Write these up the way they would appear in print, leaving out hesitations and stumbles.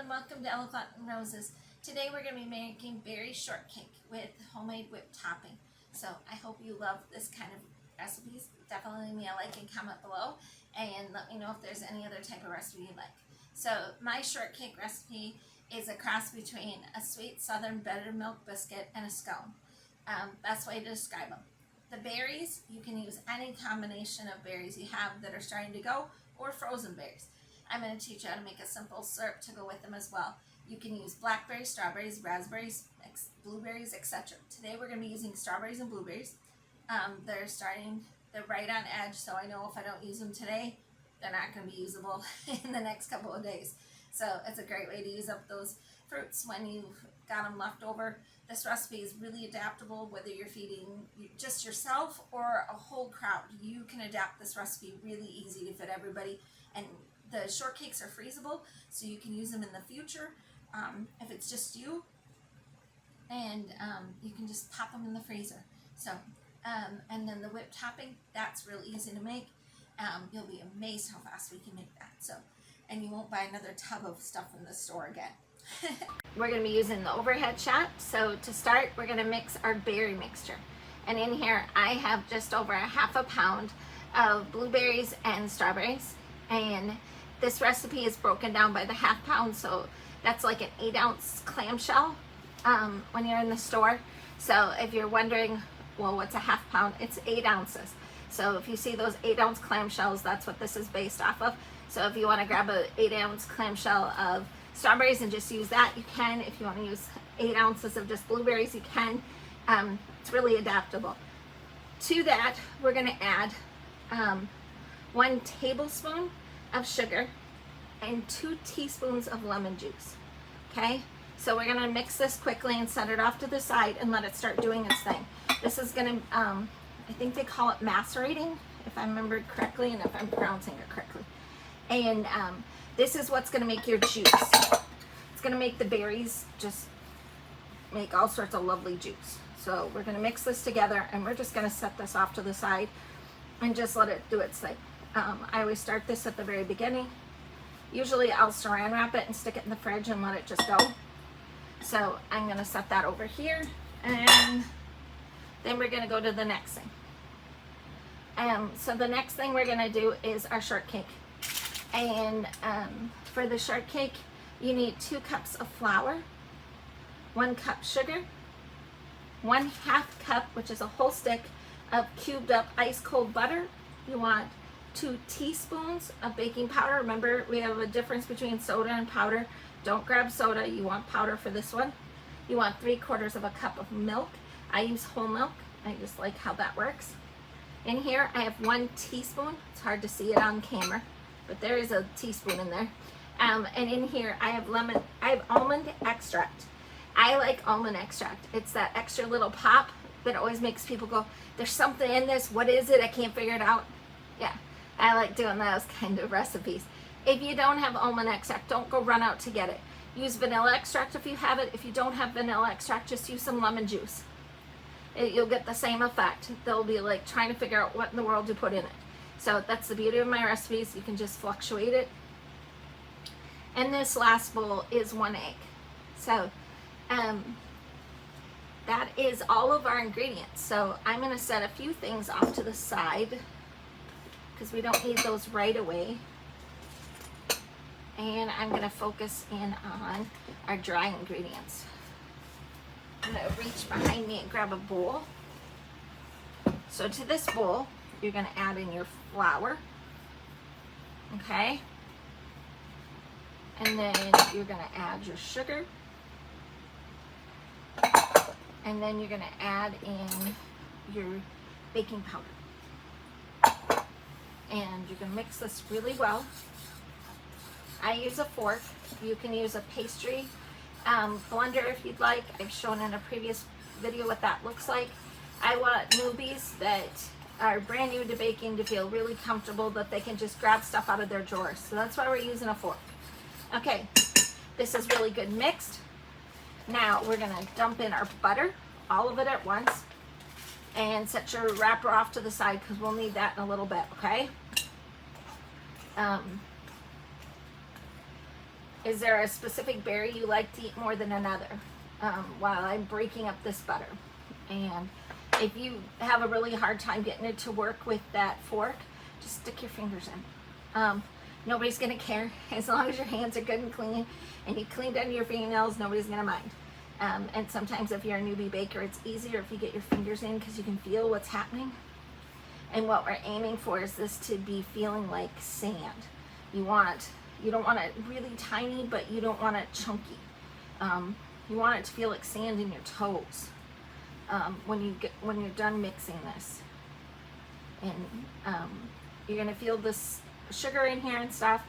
and welcome to Elephant and Roses. Today we're going to be making berry shortcake with homemade whipped topping. So I hope you love this kind of recipes. Definitely leave me a like and comment below and let me know if there's any other type of recipe you like. So my shortcake recipe is a cross between a sweet southern buttermilk biscuit and a scone. Best way to describe them. The berries, you can use any combination of berries you have that are starting to go or frozen berries. I'm going to teach you how to make a simple syrup to go with them as well. You can use blackberries, strawberries, raspberries, blueberries, etc. Today we're going to be using strawberries and blueberries. They're right on edge, so I know if I don't use them today, they're not going to be usable in the next couple of days. So it's a great way to use up those fruits when you've got them left over. This recipe is really adaptable, whether you're feeding just yourself or a whole crowd. You can adapt this recipe really easy to fit everybody. And the shortcakes are freezable, so you can use them in the future if it's just you, and you can just pop them in the freezer. So, and then the whipped topping, that's real easy to make. You'll be amazed how fast we can make that. So, and you won't buy another tub of stuff in the store again. We're going to be using the overhead shot. So to start, we're going to mix our berry mixture. And in here, I have just over a half a pound of blueberries and strawberries. And this recipe is broken down by the half pound, so that's like an 8-ounce clamshell when you're in the store. So if you're wondering, well, what's a half pound? It's 8 ounces. So if you see those 8-ounce clamshells, that's what this is based off of. So if you want to grab a 8-ounce clamshell of strawberries and just use that, you can. If you want to use 8 ounces of just blueberries, you can. It's really adaptable. To that, we're going to add 1 tablespoon of sugar and 2 teaspoons of lemon juice. Okay, so we're going to mix this quickly and set it off to the side and let it start doing its thing. This is going to, I think they call it macerating, if I remembered correctly and if I'm pronouncing it correctly. And this is what's going to make your juice. It's going to make the berries just make all sorts of lovely juice. So we're going to mix this together and we're just going to set this off to the side and just let it do its thing. I always start this at the very beginning. Usually I'll saran wrap it and stick it in the fridge and let it just go. So I'm going to set that over here, and then we're going to go to the next thing. So the next thing we're going to do is our shortcake. And for the shortcake, you need 2 cups of flour, 1 cup sugar, 1/2 cup, which is a whole stick of cubed up ice cold butter. You want 2 teaspoons of baking powder. Remember, we have a difference between soda and powder. Don't grab soda, you want powder for this one. You want 3/4 of a cup of milk. I use whole milk. I just like how that works. In here, I have 1 teaspoon. It's hard to see it on camera, but there is a teaspoon in there. And in here, I have almond extract. I like almond extract. It's that extra little pop that always makes people go, there's something in this, what is it? I can't figure it out. Yeah, I like doing those kind of recipes. If you don't have almond extract, don't go run out to get it. Use vanilla extract if you have it. If you don't have vanilla extract, just use some lemon juice. You'll get the same effect. They'll be like trying to figure out what in the world to put in it. So that's the beauty of my recipes. You can just fluctuate it. And this last bowl is 1 egg. So that is all of our ingredients. So I'm going to set a few things off to the side because we don't need those right away. And I'm going to focus in on our dry ingredients. I'm going to reach behind me and grab a bowl. So to this bowl, you're going to add in your flour. Okay? And then you're going to add your sugar. And then you're going to add in your baking powder. And you're going to mix this really well. I use a fork. You can use a pastry blender if you'd like. I've shown in a previous video what that looks like. I want newbies that are brand new to baking to feel really comfortable that they can just grab stuff out of their drawers. So that's why we're using a fork. Okay, this is really good mixed. Now we're going to dump in our butter, all of it at once, and set your wrapper off to the side because we'll need that in a little bit, okay? Is there a specific berry you like to eat more than another? While I'm breaking up this butter. And if you have a really hard time getting it to work with that fork, just stick your fingers in. Nobody's gonna care. As long as your hands are good and clean and you cleaned under your fingernails, nobody's gonna mind. And sometimes if you're a newbie baker, it's easier if you get your fingers in because you can feel what's happening. And what we're aiming for is this to be feeling like sand. You don't want it really tiny, but you don't want it chunky. You want it to feel like sand in your toes when you're done mixing this. And you're gonna feel this sugar in here and stuff.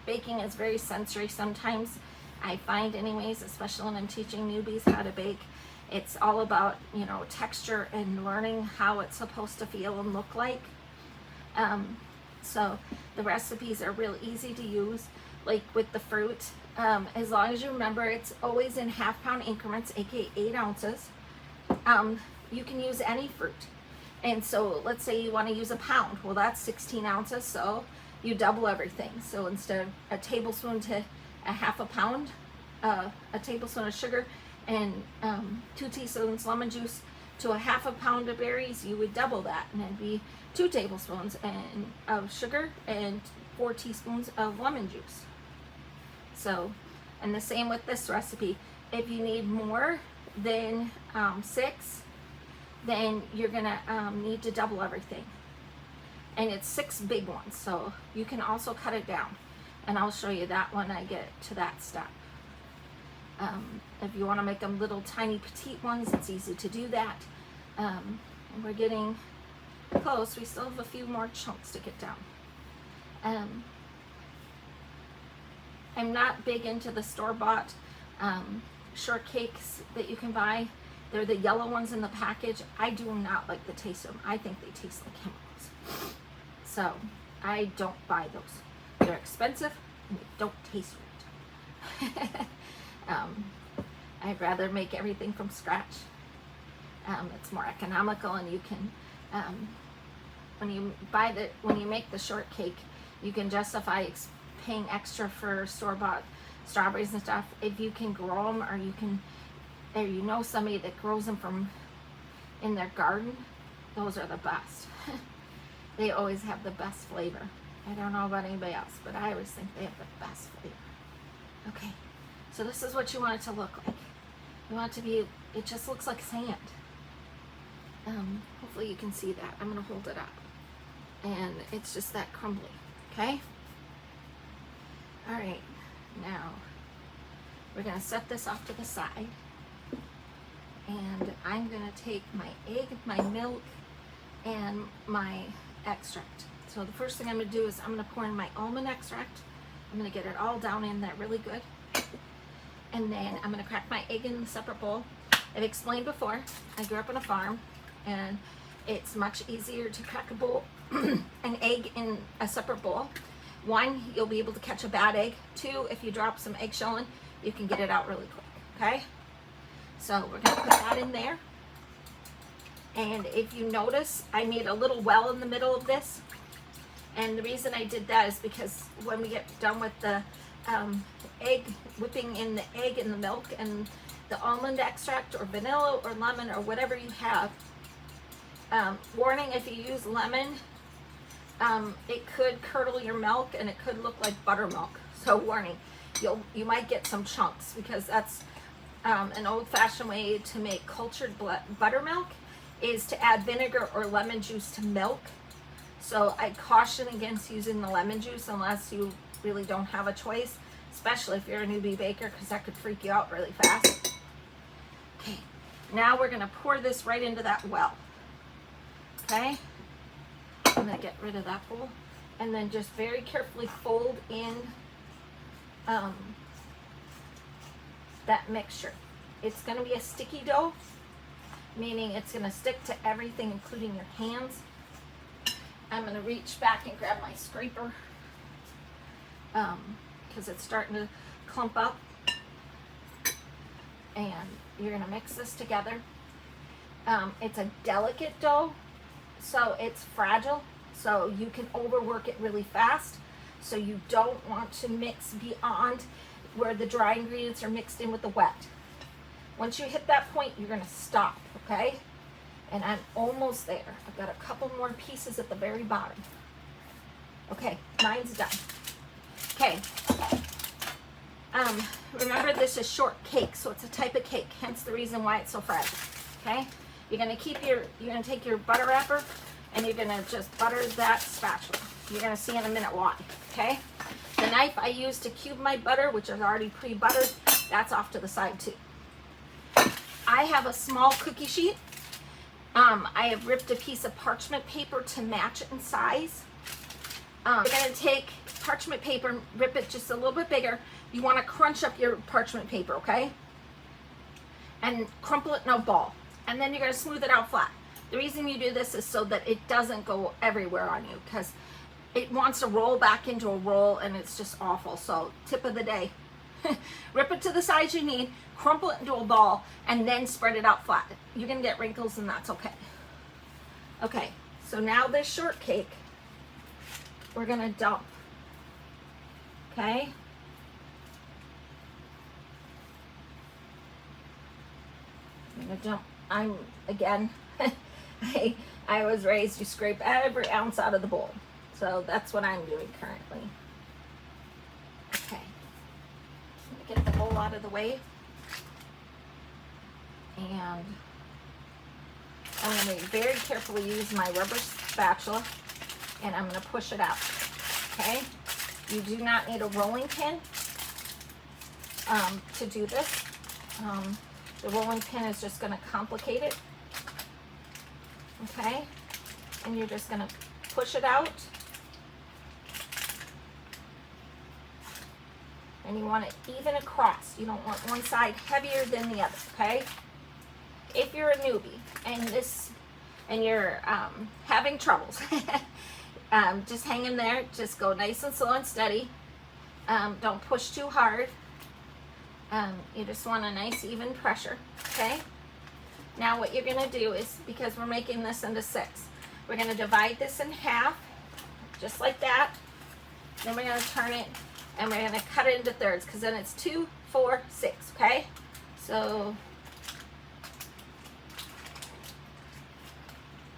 Baking is very sensory sometimes. I find anyways, especially when I'm teaching newbies how to bake, it's all about, you know, texture and learning how it's supposed to feel and look like. So the recipes are real easy to use, like with the fruit. As long as you remember, it's always in half-pound increments, aka 8 ounces. You can use any fruit. And so let's say you want to use a pound. Well, that's 16 ounces, so you double everything. So instead of a tablespoon to a half a pound, a tablespoon of sugar, and 2 teaspoons lemon juice to a half a pound of berries, you would double that, and it'd be 2 tablespoons of sugar and 4 teaspoons of lemon juice. So, and the same with this recipe. If you need more than 6, then you're gonna need to double everything. And it's 6 big ones, so you can also cut it down. And I'll show you that when I get to that step. If you want to make them little tiny petite ones, it's easy to do that. And we're getting close. We still have a few more chunks to get down. I'm not big into the store-bought shortcakes that you can buy. They're the yellow ones in the package. I do not like the taste of them. I think they taste like chemicals. So I don't buy those. They're expensive and they don't taste right. I'd rather make everything from scratch. It's more economical, and you can, when you make the shortcake, you can justify paying extra for store-bought strawberries and stuff if you can grow them, or you know somebody that grows them in their garden. Those are the best. They always have the best flavor. I don't know about anybody else, but I always think they have the best flavor. Okay, so this is what you want it to look like. You want it to be, it just looks like sand. Hopefully you can see that. I'm gonna hold it up. And it's just that crumbly, okay? All right, now we're gonna set this off to the side. And I'm gonna take my egg, my milk, and my extract. So the first thing I'm gonna do is I'm gonna pour in my almond extract. I'm gonna get it all down in there really good. And then I'm gonna crack my egg in a separate bowl. I've explained before, I grew up on a farm, and it's much easier to crack an egg in a separate bowl. 1, you'll be able to catch a bad egg. 2, if you drop some eggshell in, you can get it out really quick, okay? So we're gonna put that in there. And if you notice, I made a little well in the middle of this. And the reason I did that is because when we get done with the egg, whipping in the egg and the milk and the almond extract or vanilla or lemon or whatever you have, warning, if you use lemon, it could curdle your milk and it could look like buttermilk. So warning, you might get some chunks, because that's an old-fashioned way to make cultured buttermilk is to add vinegar or lemon juice to milk. So I caution against using the lemon juice unless you really don't have a choice, especially if you're a newbie baker, because that could freak you out really fast. Okay, now we're gonna pour this right into that well. Okay, I'm gonna get rid of that bowl, and then just very carefully fold in that mixture. It's gonna be a sticky dough, meaning it's gonna stick to everything, including your hands. I'm gonna reach back and grab my scraper because it's starting to clump up. And you're gonna mix this together. It's a delicate dough, so it's fragile, so you can overwork it really fast. So you don't want to mix beyond where the dry ingredients are mixed in with the wet. Once you hit that point, you're gonna stop, okay? And I'm almost there. I've got a couple more pieces at the very bottom. Okay, mine's done. Okay. Remember, this is shortcake, so it's a type of cake, hence the reason why it's so fragile. Okay? You're gonna take your butter wrapper and you're gonna just butter that spatula. You're gonna see in a minute why. Okay? The knife I use to cube my butter, which is already pre-buttered, that's off to the side too. I have a small cookie sheet. I have ripped a piece of parchment paper to match it in size. You're gonna take parchment paper, rip it just a little bit bigger. You want to crunch up your parchment paper, okay? And crumple it in a ball. And then you're going to smooth it out flat. The reason you do this is so that it doesn't go everywhere on you, because it wants to roll back into a roll and it's just awful. So tip of the day, rip it to the size you need, crumple it into a ball, and then spread it out flat. You're going to get wrinkles and that's okay. Okay, so now this shortcake, we're going to dump. Okay? Again, I was raised to scrape every ounce out of the bowl. So that's what I'm doing currently. Okay. Let me get the bowl out of the way. And I'm going to very carefully use my rubber spatula and I'm going to push it out. Okay? You do not need a rolling pin to do this. The rolling pin is just going to complicate it. Okay? And you're just going to push it out. And you want it even across. You don't want one side heavier than the other, okay? If you're a newbie and you're having troubles, just hang in there. Just go nice and slow and steady. Don't push too hard. You just want a nice even pressure, okay? Now what you're gonna do is, because we're making this into 6, we're gonna divide this in half, just like that. Then we're gonna turn it and we're gonna cut it into thirds, because then it's 2, 4, 6, okay? So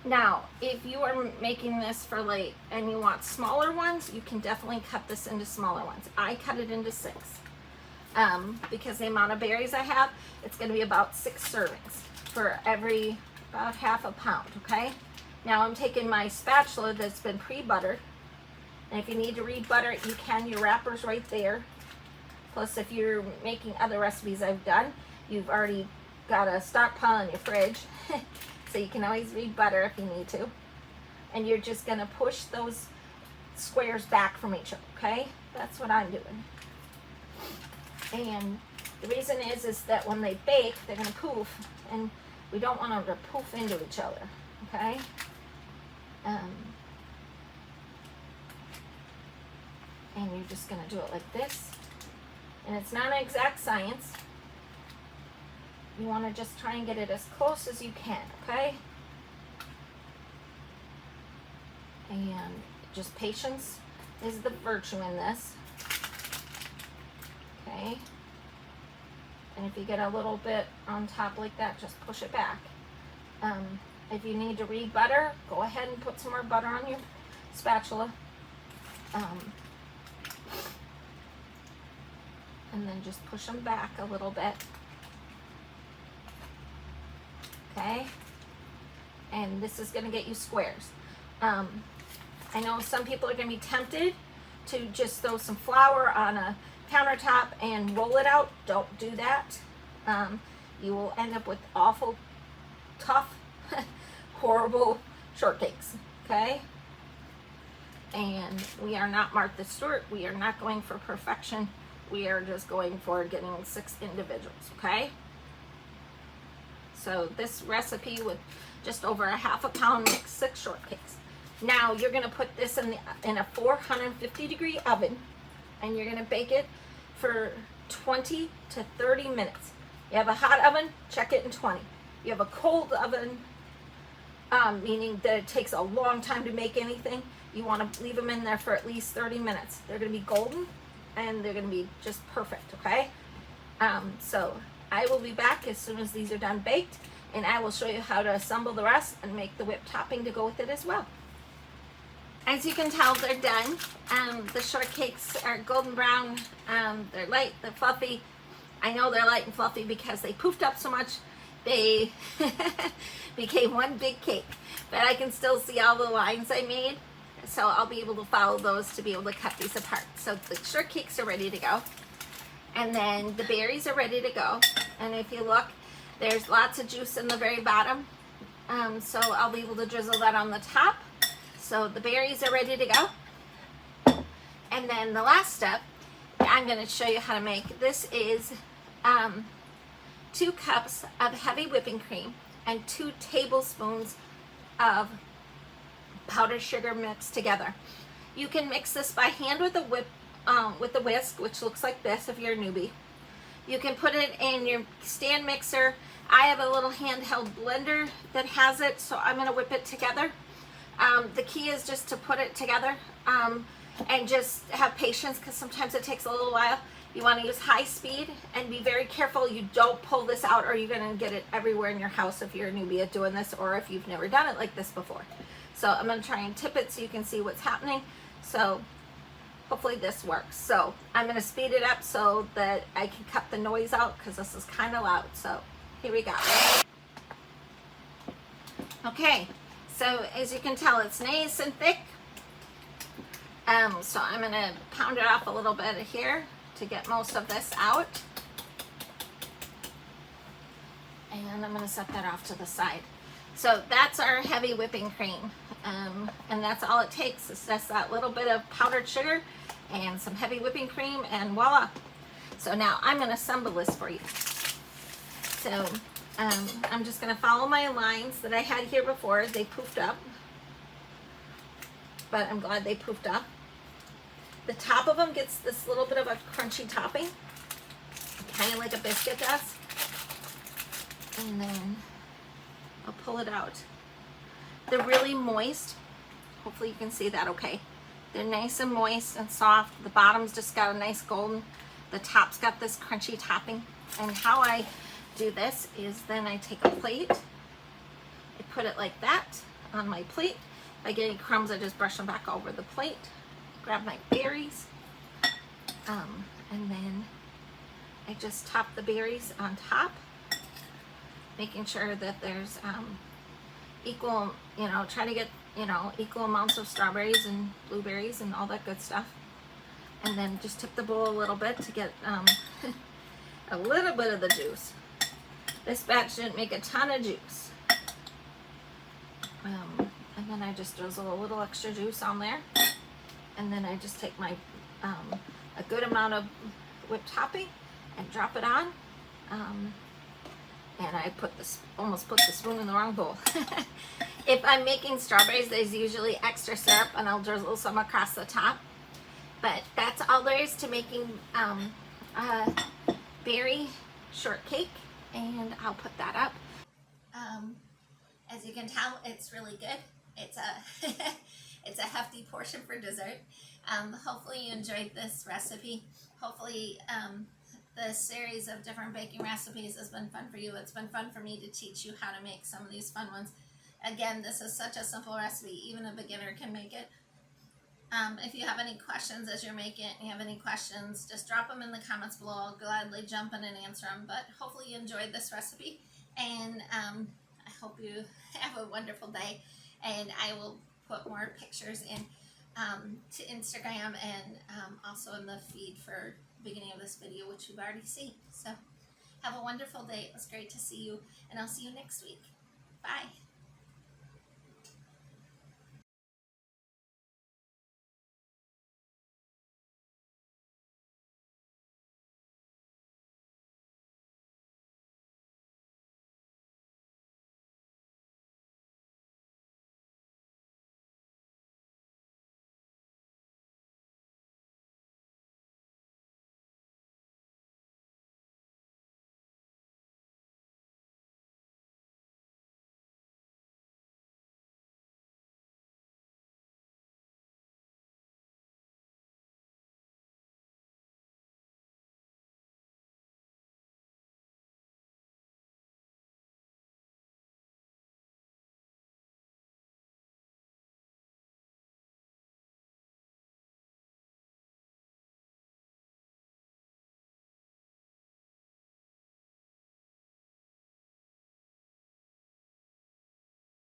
now, if you are making this for late and you want smaller ones, you can definitely cut this into smaller ones. I cut it into 6. Because the amount of berries I have, it's going to be about 6 servings for every about half a pound, okay? Now I'm taking my spatula that's been pre-buttered, and if you need to re-butter it, you can. Your wrapper's right there. Plus, if you're making other recipes I've done, you've already got a stockpile in your fridge, so you can always re-butter if you need to. And you're just going to push those squares back from each other, okay? That's what I'm doing. And the reason is that when they bake, they're going to poof, and we don't want them to poof into each other, okay? And you're just going to do it like this. And it's not an exact science. You want to just try and get it as close as you can, okay? And just patience is the virtue in this. Okay, and if you get a little bit on top like that, just push it back. If you need to re-butter, go ahead and put some more butter on your spatula. And then just push them back a little bit. Okay, and this is going to get you squares. I know some people are going to be tempted to just throw some flour on a countertop and roll it out. Don't do that. You will end up with awful, tough, horrible shortcakes, okay? And we are not Martha Stewart. We are not going for perfection. We are just going for getting 6 individuals, okay? So this recipe with just over a half a pound makes 6 shortcakes. Now you're gonna put this in a 450-degree oven, and you're gonna bake it for 20 to 30 minutes. You have a hot oven, check it in 20. You have a cold oven, meaning that it takes a long time to make anything, You want to leave them in there for at least 30 minutes. They're going to be golden and they're going to be just perfect, okay? So I will be back as soon as these are done baked, and I will show you how to assemble the rest and make the whipped topping to go with it as well. As you can tell, they're done. The shortcakes are golden brown. They're light, they're fluffy. I know they're light and fluffy because they poofed up so much they became one big cake, but I can still see all the lines I made, so I'll be able to follow those to be able to cut these apart. So the shortcakes are ready to go, and then the berries are ready to go, and if you look, there's lots of juice in the very bottom, so I'll be able to drizzle that on the top. So the berries are ready to go, and then the last step I'm going to show you how to make. This is 2 cups of heavy whipping cream and 2 tablespoons of powdered sugar mixed together. You can mix this by hand with the whisk, which looks like this if you're a newbie. You can put it in your stand mixer. I have a little handheld blender that has it, so I'm going to whip it together. The key is just to put it together and just have patience, because sometimes it takes a little while. You want to use high speed and be very careful you don't pull this out, or you're going to get it everywhere in your house if you're a newbie at doing this, or if you've never done it like this before. So I'm going to try and tip it so you can see what's happening. So hopefully this works. So I'm going to speed it up so that I can cut the noise out, because this is kind of loud. So here we go. Okay, so as you can tell, it's nice and thick. So I'm going to pound it off a little bit here to get most of this out. And I'm going to set that off to the side. So that's our heavy whipping cream. And that's all it takes. It's just that little bit of powdered sugar and some heavy whipping cream, and voila. So now I'm going to assemble this for you. So I'm just going to follow my lines that I had here before. They poofed up, but I'm glad they poofed up. The top of them gets this little bit of a crunchy topping, kind of like a biscuit does. And then I'll pull it out. They're really moist. Hopefully you can see that okay. They're nice and moist and soft. The bottom's just got a nice golden. The top's got this crunchy topping. And how I do this is then I take a plate. I put it like that on my plate. If I get any crumbs, I just brush them back over the plate. Grab my berries, and then I just top the berries on top, making sure that there's equal, try to get, equal amounts of strawberries and blueberries and all that good stuff. And then just tip the bowl a little bit to get a little bit of the juice. This batch didn't make a ton of juice. And then I just drizzle a little extra juice on there. And then I just take my a good amount of whipped topping and drop it on. And I almost put the spoon in the wrong bowl. If I'm making strawberries, there's usually extra syrup, and I'll drizzle some across the top. But that's all there is to making berry shortcake, and I'll put that up. As you can tell, it's really good. It's a it's a hefty portion for dessert. Hopefully you enjoyed this recipe. Hopefully the series of different baking recipes has been fun for you. It's been fun for me to teach you how to make some of these fun ones. Again, this is such a simple recipe. Even a beginner can make it. If you have any questions as you're making it, and you have any questions, just drop them in the comments below. I'll gladly jump in and answer them. But hopefully you enjoyed this recipe, and I hope you have a wonderful day. And I will put more pictures in to Instagram, and also in the feed for the beginning of this video, which you've already seen. So have a wonderful day. It was great to see you, and I'll see you next week. Bye.